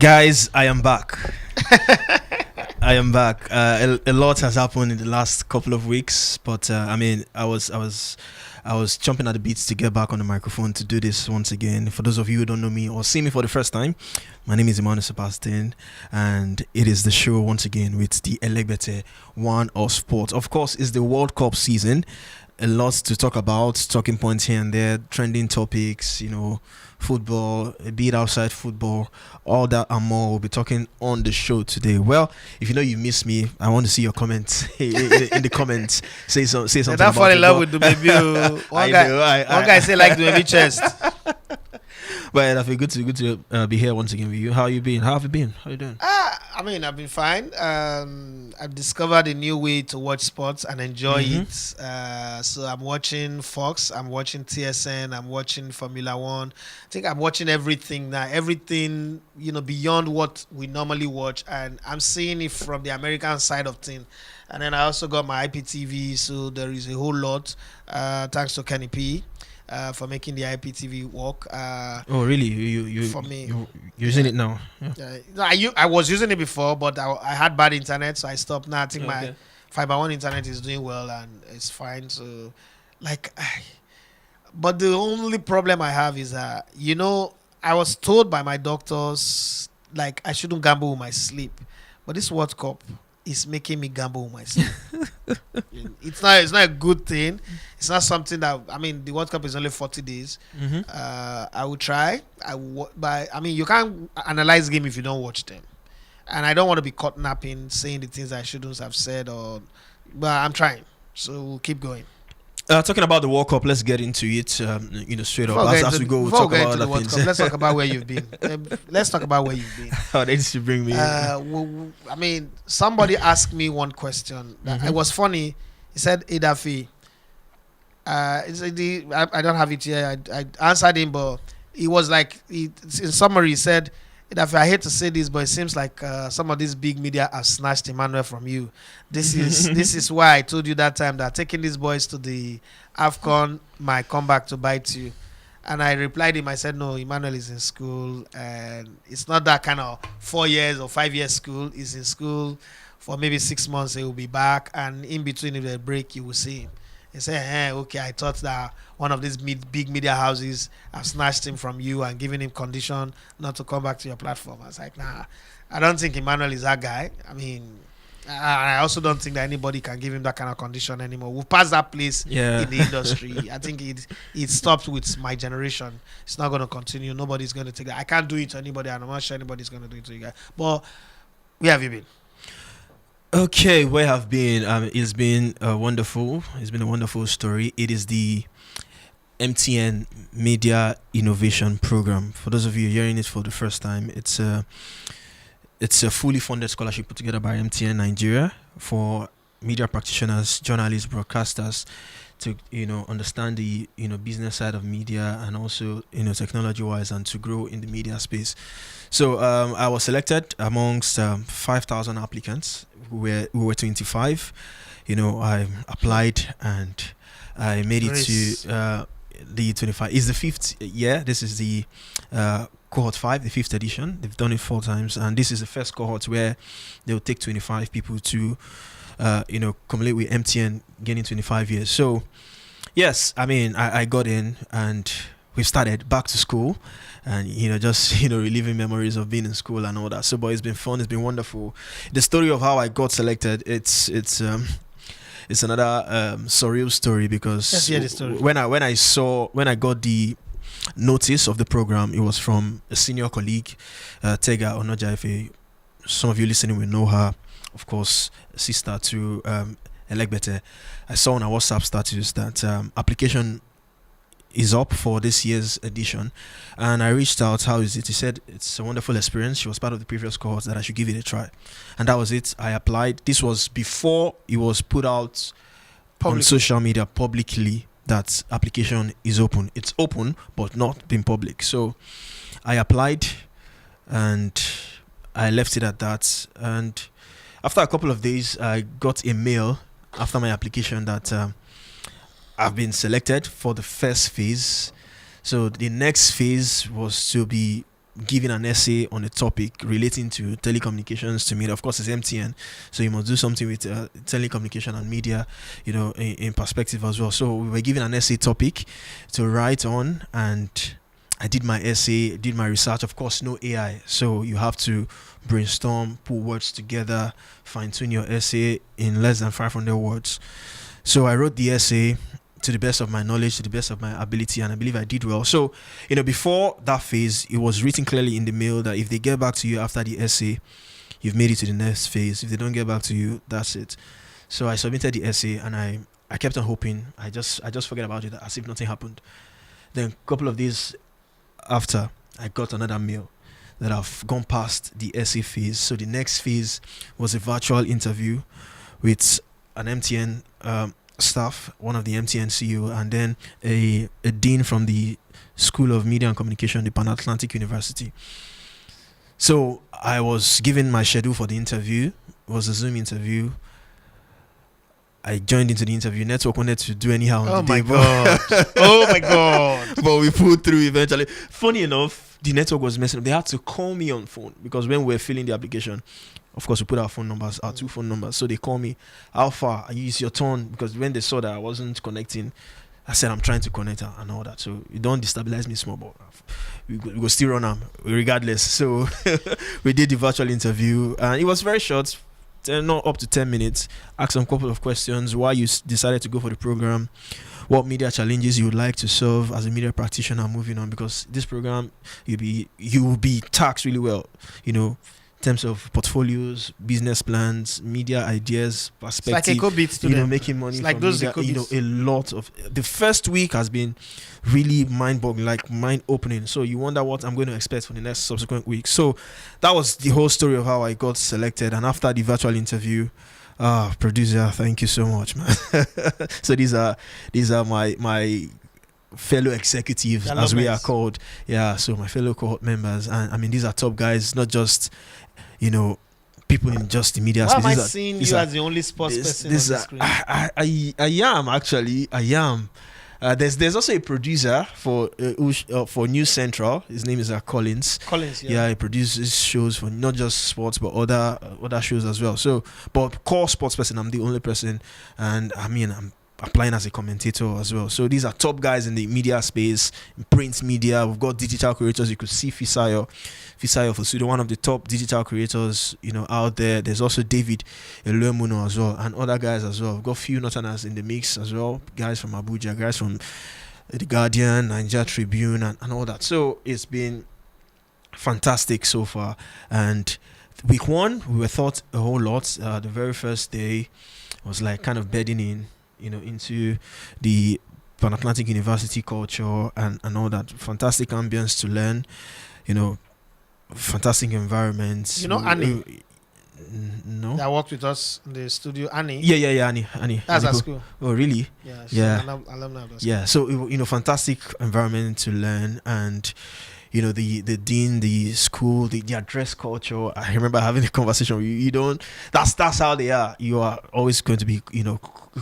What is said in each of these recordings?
Guys, I am back. I am back. A lot has happened in the last couple of weeks, but I was jumping at the beats to get back on the microphone to do this once again. For those of you who don't know me or see me for the first time, my name is Emmanuel Sabastine, and it is the show once again with the Elegbete One of Sport. Of course, it's the World Cup season. A lot to talk about, talking points here and there, trending topics, football, a bit outside football, all that and more. We'll be talking on the show today. Well, if you know you miss me, I want to see your comments in the comments. Say something. Don't about fall in love football. with the baby. I Guy, know, one guy say like the baby chest. But I feel good to be here once again with you. How you been? How have you been? How you doing? I've been fine. I've discovered a new way to watch sports and enjoy it. So I'm watching Fox, I'm watching TSN, I'm watching Formula One. I think I'm watching everything now. Everything, beyond what we normally watch. And I'm seeing it from the American side of things. And then I also got my IPTV, so there is a whole lot. Thanks to Kenny P. For making the IPTV work. Oh, really? You for me, you're using it now? Yeah. no, I was using it before, but I had bad internet, so I stopped. Now I think my fiber one internet is doing well and it's fine. So, but the only problem I have is I was told by my doctors I shouldn't gamble with my sleep, but this World Cup is making me gamble with my sleep. It's not a good thing. It's not something that the World Cup is only 40 days. I will try. But you can't analyze game if you don't watch them. And I don't want to be caught napping, saying the things I shouldn't have said. But I'm trying. So we'll keep going. Talking about the World Cup, let's get into it. Straight up as we go. We'll talk about other things. Let's talk about where you've been. Let's talk about where you've been. Oh, they used to bring me. Somebody asked me one question. It was funny. He said, "Idafi." I don't have it here. I answered him, but he was in summary, he said, "Idafi, I hate to say this, but it seems like some of these big media have snatched Emmanuel from you. This is why I told you that time that taking these boys to the AFCON might come back to bite you." And I replied him, I said, "No, Emmanuel is in school, and it's not that kind of 4 years or 5 years school. He's in school for maybe 6 months. He will be back, and in between, if there's a break, you will see him." He said, "Okay, I thought that one of these big media houses have snatched him from you and given him condition not to come back to your platform." I was like, "Nah, I don't think Emmanuel is that guy. I also don't think that anybody can give him that kind of condition anymore. We've passed that place in the industry. I think it stopped with my generation. It's not going to continue. Nobody's going to take that. I can't do it to anybody, and I'm not sure anybody's going to do it to you guys. But where have you been?" Okay, where have been? It's been wonderful. It's been a wonderful story. It is the MTN Media Innovation Program. For those of you hearing it for the first time, it's a fully funded scholarship put together by MTN Nigeria for media practitioners, journalists, broadcasters to understand the business side of media and also technology wise and to grow in the media space. So I was selected amongst 5,000 applicants. We were 25. I applied and I made it to the 25. It's the fifth year. This is the cohort 5, the 5th edition. They've done it 4 times, and this is the first cohort where they'll take 25 people to cumulate with MTN gaining 25 years. So yes, I got in and we started back to school and just reliving memories of being in school and all that. So but it's been fun, it's been wonderful. The story of how I got selected, it's another surreal story because Let's hear the story. when I got the notice of the program, it was from a senior colleague, Tega Onoja. Some of you listening will know her, of course, sister to Elegbete. I saw on her WhatsApp status that application is up for this year's edition, and I reached out. How is it? He said it's a wonderful experience. She was part of the previous cohort, that I should give it a try, and that was it. I applied. This was before it was put out on social media publicly that application is open. It's open but not been public. So I applied and I left it at that. And after a couple of days, I got a mail after my application that I've been selected for the first phase. So the next phase was to be giving an essay on a topic relating to telecommunications to media. Of course, it's MTN, so you must do something with telecommunication and media, in perspective as well. So we were given an essay topic to write on, and I did my essay, did my research. Of course, no AI, so you have to brainstorm, put words together, fine tune your essay in less than 500 words. So I wrote the essay to the best of my knowledge, to the best of my ability, and I believe I did well. So, before that phase, it was written clearly in the mail that if they get back to you after the essay, you've made it to the next phase. If they don't get back to you, that's it. So I submitted the essay, and I kept on hoping. I just forget about it as if nothing happened. Then a couple of days after, I got another mail that I've gone past the essay phase. So the next phase was a virtual interview with an MTN staff, one of the MTN CEO, and then a dean from the School of Media and Communication, the Pan Atlantic University. So I was given my schedule for the interview. It was a Zoom interview. I joined into the interview. Network wanted to do anyhow on the day. Oh my god! But we pulled through eventually. Funny enough, the network was messing up. They had to call me on phone because when we were filling the application, of course, we put our phone numbers, our 2 phone numbers. So they call me, how far? It's your turn. Because when they saw that I wasn't connecting, I said, I'm trying to connect and all that. So you don't destabilize me small, but we go still run them regardless. So we did the virtual interview, and it was very short, not up to 10 minutes. Asked some couple of questions. Why you decided to go for the program, what media challenges you would like to solve as a media practitioner moving on, because this program, you will be taxed really well, in terms of portfolios, business plans, media ideas, perspective. It's like a co-bit student. Making money. It's like from those media, a lot of the first week has been really mind-boggling, like mind-opening. So you wonder what I'm going to expect for the next subsequent weeks. So that was the whole story of how I got selected. And after the virtual interview, producer, thank you so much, man. So these are my fellow executives, as we are called. Yeah, so my fellow cohort members, and I mean, these are top guys, not just people in just the media space. Why am I seeing you as the only sports person on the screen? I am actually. There's also a producer for News Central. His name is Collins. Yeah, he produces shows for not just sports but other shows as well. So, but core sports person, I'm the only person, and I mean, I'm applying as a commentator as well. So these are top guys in the media space, in print media. We've got digital creators. You could see Fisayo for Sudo, one of the top digital creators, out there. There's also David Eluemuno as well, and other guys as well. We've got few Northerners in the mix as well. Guys from Abuja, guys from The Guardian, Nigeria Tribune, and all that. So it's been fantastic so far. And week 1, we were taught a whole lot. The very first day was like kind of bedding in, into the Pan Atlantic University culture and all that. Fantastic ambience to learn, fantastic environments. Annie? No. That worked with us in the studio, Annie? Yeah, Annie. That's Annie at school. Oh, really? Yeah. Yeah. Alumni of that school. Yeah, so, fantastic environment to learn, and the dean, the school, the address culture. I remember having a conversation with you. That's how they are. You are always going to be,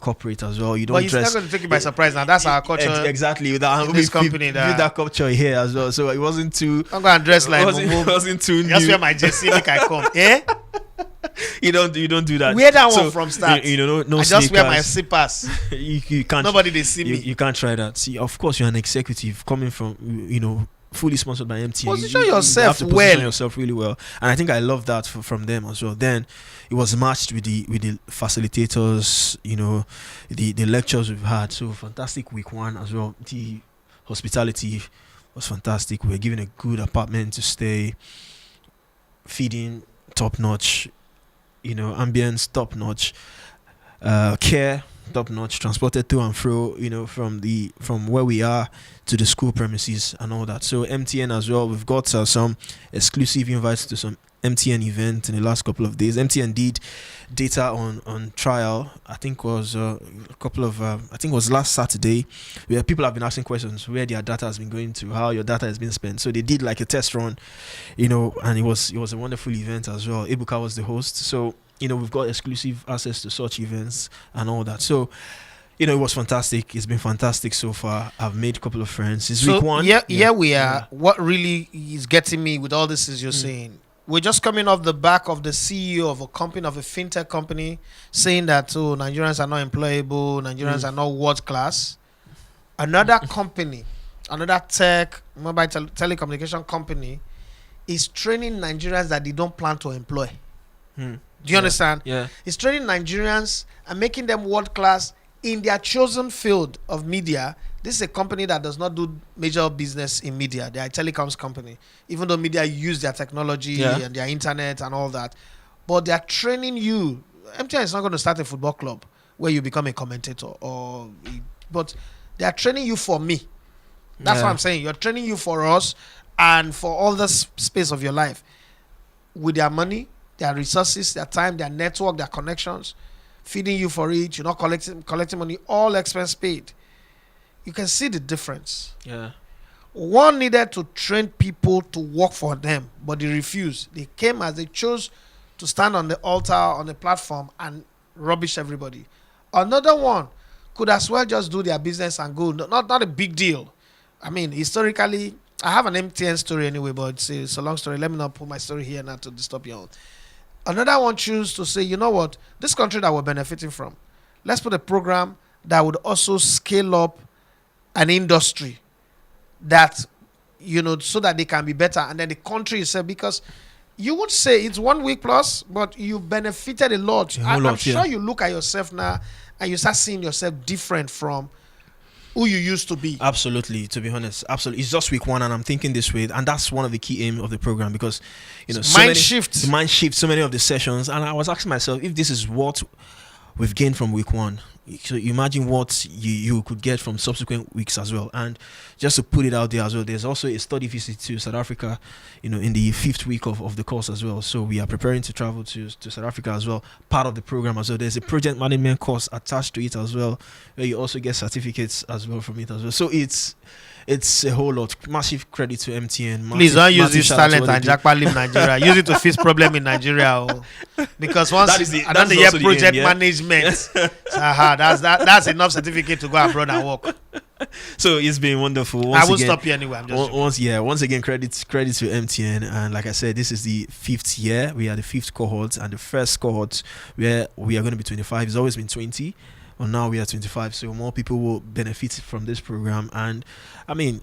corporate as well. You don't but it's dress. not going to take you by surprise now. That's our culture. Exactly. That this company, that culture here as well. So it wasn't too. I'm going to dress like it wasn't too new. Just wear my jersey like I come. Eh? You don't do that. Wear that one from start. No I just wear my slippers. slippers. you can't. Nobody they see me. You can't try that. See, of course, you're an executive coming from fully sponsored by MTN. Position you yourself have to well. position yourself really well, and I think I love that from them as well. Then it was matched with the facilitators, the lectures we've had. So fantastic week 1 as well. The hospitality was fantastic. We were given a good apartment to stay, feeding top notch, ambience top notch, care top notch, transported to and fro, from where we are to the school premises and all that. So MTN as well, we've got some exclusive invites to some MTN event in the last couple of days. MTN did data on trial. I think was I think it was last Saturday, where people have been asking questions where their data has been going to, how your data has been spent. So they did like a test run, and it was a wonderful event as well. Ebuka was the host. So we've got exclusive access to such events and all that. So It was fantastic. It's been fantastic so far. I've made a couple of friends. It's So week one. yeah, we are. Yeah. What really is getting me with all this is you're saying we're just coming off the back of the CEO of a company, of a fintech company, saying that Nigerians are not employable, Nigerians are not world class. Another company, another mobile telecommunication company, is training Nigerians that they don't plan to employ. Hmm. Do you understand? Yeah. It's training Nigerians and making them world class in their chosen field of media. This is a company that does not do major business in media. They are a telecoms company, even though media use their technology and their internet and all that. But they are training you. MTN is not going to start a football club where you become a commentator, but they are training you for me. That's what I'm saying. You're training you for us and for all the space of your life with their money, their resources, their time, their network, their connections, feeding you for it. You're not collecting money, all expense paid. You can see the difference. Yeah. One needed to train people to work for them, but they refused. They came as they chose to stand on the altar, on the platform, and rubbish everybody. Another one could as well just do their business and go. Not a big deal. I mean, historically, I have an MTN story anyway, but it's a long story. Let me not put my story here now to disturb you all. Another one choose to say, you know what, this country that we're benefiting from, let's put a program that would also scale up an industry that, so that they can be better. And then the country itself, because you would say it's 1 week plus, but you benefited a lot. I'm sure you look at yourself now and you start seeing yourself different from who you used to be. Absolutely, to be honest. Absolutely. It's just week one and I'm thinking this way. And that's one of the key aims of the program because, mind shift, so many of the sessions. And I was asking myself, if this is what we've gained from week one, so imagine what you could get from subsequent weeks as well. And just to put it out there as well, there's also a study visit to South Africa, in the 5th week of the course as well. So we are preparing to travel to South Africa as well, part of the program as well. There's a project management course attached to it as well, where you also get certificates as well from it as well. So it's a whole lot. Massive credit to MTN. Please don't use this talent and Jackpot leave Nigeria. Use it to fix problem in Nigeria. Because once I don't hear project management, that's enough certificate to go abroad and work. So it's been wonderful. I will stop you anyway. I'm just once again, credit to MTN. And like I said, this is the 5th year. We are the 5th cohort, and the first cohort where we are going to be 25. It's always been 20. Well, now we are 25, so more people will benefit from this program. And I mean,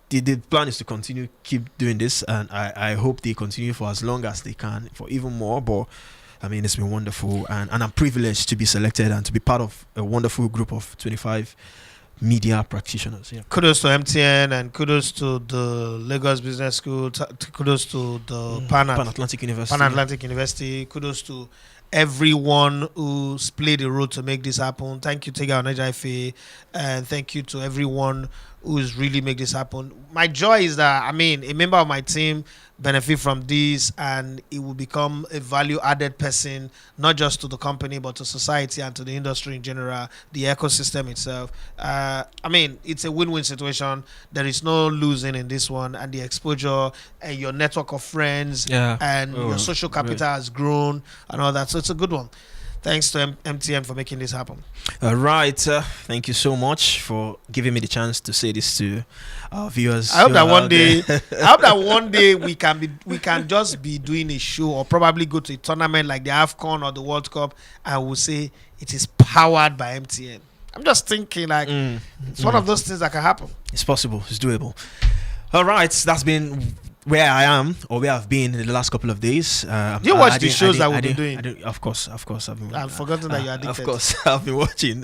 the plan is to keep doing this, and I hope they continue for as long as they can, for even more. But I mean, it's been wonderful, and I'm privileged to be selected and to be part of a wonderful group of 25 media practitioners. Yeah. Kudos to MTN and kudos to the Lagos Business School. Kudos to the Pan Atlantic University. Kudos to everyone who's played a role to make this happen. Thank you, Tega Oneja, and thank you to everyone who's really make this happen. My joy is that, a member of my team benefit from this, and it will become a value-added person, not just to the company, but to society and to the industry in general, the ecosystem itself. It's a win-win situation. There is no losing in this one, and the exposure and your network of friends and your social capital has grown and all that. So it's a good one. Thanks to MTN for making this happen. All right. Thank you so much for giving me the chance to say this to our viewers. I hope that one day we can just be doing a show or probably go to a tournament like the AFCON or the World Cup and we'll say it is powered by MTN. I'm just thinking it's one of those things that can happen. It's possible. It's doable. All right. That's been where I am or where I've been in the last couple of days. You watch the shows that we've been doing? Of course. I've forgotten that you're addicted. Of course, I've been watching.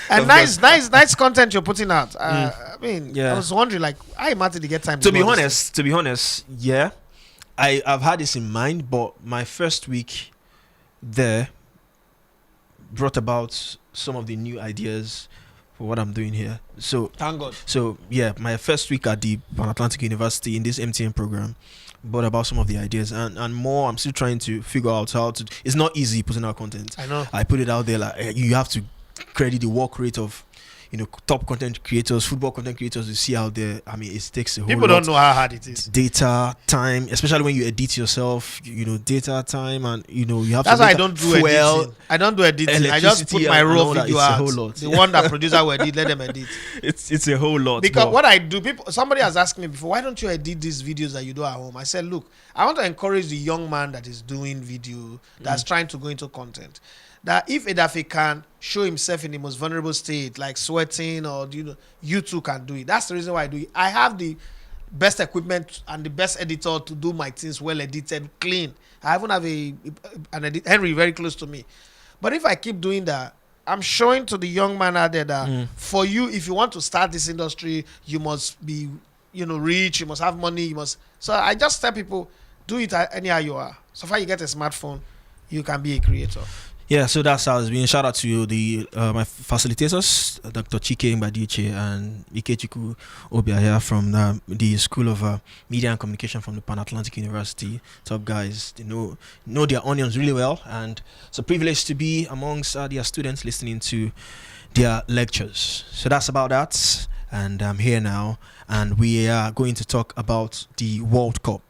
And nice content you're putting out. I was wondering, how you managed to get time to be honest, yeah. I've had this in mind, but my first week there brought about some of the new ideas for what I'm doing here. So thank God. So yeah, my first week at the Pan Atlantic University in this MTN program brought about some of the ideas and more. I'm still trying to figure out how to. It's not easy putting out content. I know. I put it out there you have to credit the work rate of top content creators, football content creators you see out there. I mean, it takes a whole People lot. don't know how hard it is. Data, time, especially when you edit yourself. Data, time, and you have. That's to why I data, don't do editing. I don't do editing. I just put my raw video out. It's a whole lot. The one that producer will edit, let them edit. It's a whole lot. Because what I do, somebody has asked me before, why don't you edit these videos that you do at home? I said, look, I want to encourage the young man that is doing video, that's trying to go into content, that if Edafe can show himself in the most vulnerable state, like sweating, or you too can do it. That's the reason why I do it. I have the best equipment and the best editor to do my things well edited, clean. I even have an editor, Henry, very close to me. But if I keep doing that, I'm showing to the young man out there that for you, if you want to start this industry, you must be, rich, you must have money, you must. So I just tell people, do it anyhow you are. So far you get a smartphone, you can be a creator. Yeah, so that's how it's been. Shout out to the my facilitators, Dr. Chike Mbadiche and Ikechiku Obiaya from the School of Media and Communication from the Pan-Atlantic University. Top guys, they know their onions really well, and it's a privilege to be amongst their students listening to their lectures. So that's about that, and I'm here now, and we are going to talk about the World Cup.